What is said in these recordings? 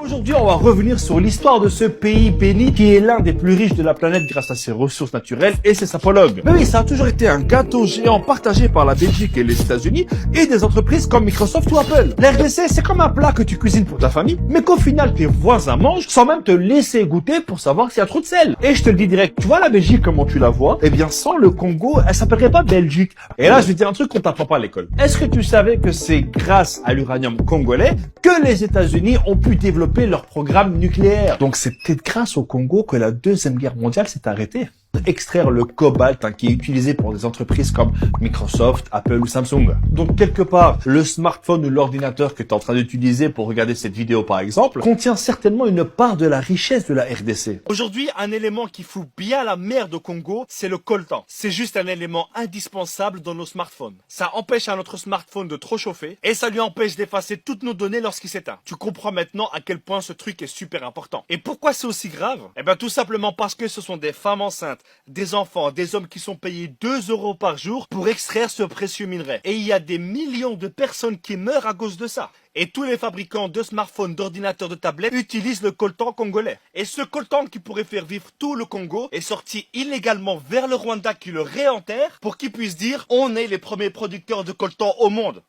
Aujourd'hui, on va revenir sur l'histoire de ce pays béni qui est l'un des plus riches de la planète grâce à ses ressources naturelles et ses sapologues. Mais oui, ça a toujours été un gâteau géant partagé par la Belgique et les États-Unis et des entreprises comme Microsoft ou Apple. La RDC, c'est comme un plat que tu cuisines pour ta famille, mais qu'au final tes voisins mangent sans même te laisser goûter pour savoir s'il y a trop de sel. Et je te le dis direct, tu vois la Belgique comment tu la vois? Eh bien, sans le Congo, elle s'appellerait pas Belgique. Et là, je vais te dire un truc qu'on t'apprend pas à l'école. Est-ce que tu savais que c'est grâce à l'uranium congolais que les États-Unis ont pu développer leur programme nucléaire? Donc c'est peut-être grâce au Congo que la Deuxième Guerre mondiale s'est arrêtée. Extraire le cobalt qui est utilisé pour des entreprises comme Microsoft, Apple ou Samsung. Donc quelque part, le smartphone ou l'ordinateur que tu es en train d'utiliser pour regarder cette vidéo par exemple, contient certainement une part de la richesse de la RDC. Aujourd'hui, un élément qui fout bien la merde au Congo, c'est le coltan. C'est juste un élément indispensable dans nos smartphones. Ça empêche à notre smartphone de trop chauffer et ça lui empêche d'effacer toutes nos données lorsqu'il s'éteint. Tu comprends maintenant à quel point ce truc est super important. Et pourquoi c'est aussi grave? Eh bien tout simplement parce que ce sont des femmes enceintes, des enfants, des hommes qui sont payés 2 € par jour pour extraire ce précieux minerai. Et il y a des millions de personnes qui meurent à cause de ça. Et tous les fabricants de smartphones, d'ordinateurs, de tablettes utilisent le coltan congolais. Et ce coltan qui pourrait faire vivre tout le Congo est sorti illégalement vers le Rwanda qui le réenterre pour qu'ils puissent dire « On est les premiers producteurs de coltan au monde ».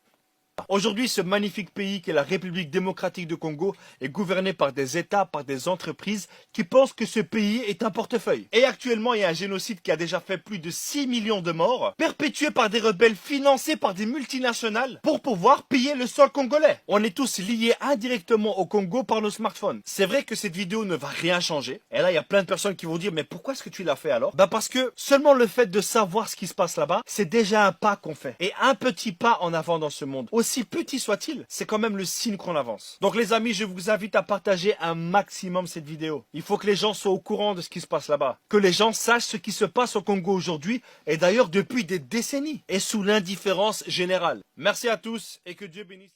Aujourd'hui, ce magnifique pays qu'est la République démocratique du Congo est gouverné par des États, par des entreprises qui pensent que ce pays est un portefeuille. Et actuellement, il y a un génocide qui a déjà fait plus de 6 millions de morts, perpétué par des rebelles financés par des multinationales pour pouvoir piller le sol congolais. On est tous liés indirectement au Congo par nos smartphones. C'est vrai que cette vidéo ne va rien changer. Et là, il y a plein de personnes qui vont dire, mais pourquoi est-ce que tu l'as fait alors? Bah parce que seulement le fait de savoir ce qui se passe là-bas, c'est déjà un pas qu'on fait. Et un petit pas en avant dans ce monde. Aussi petit soit-il, c'est quand même le signe qu'on avance. Donc les amis, je vous invite à partager un maximum cette vidéo. Il faut que les gens soient au courant de ce qui se passe là-bas. Que les gens sachent ce qui se passe au Congo aujourd'hui, et d'ailleurs depuis des décennies, et sous l'indifférence générale. Merci à tous, et que Dieu bénisse.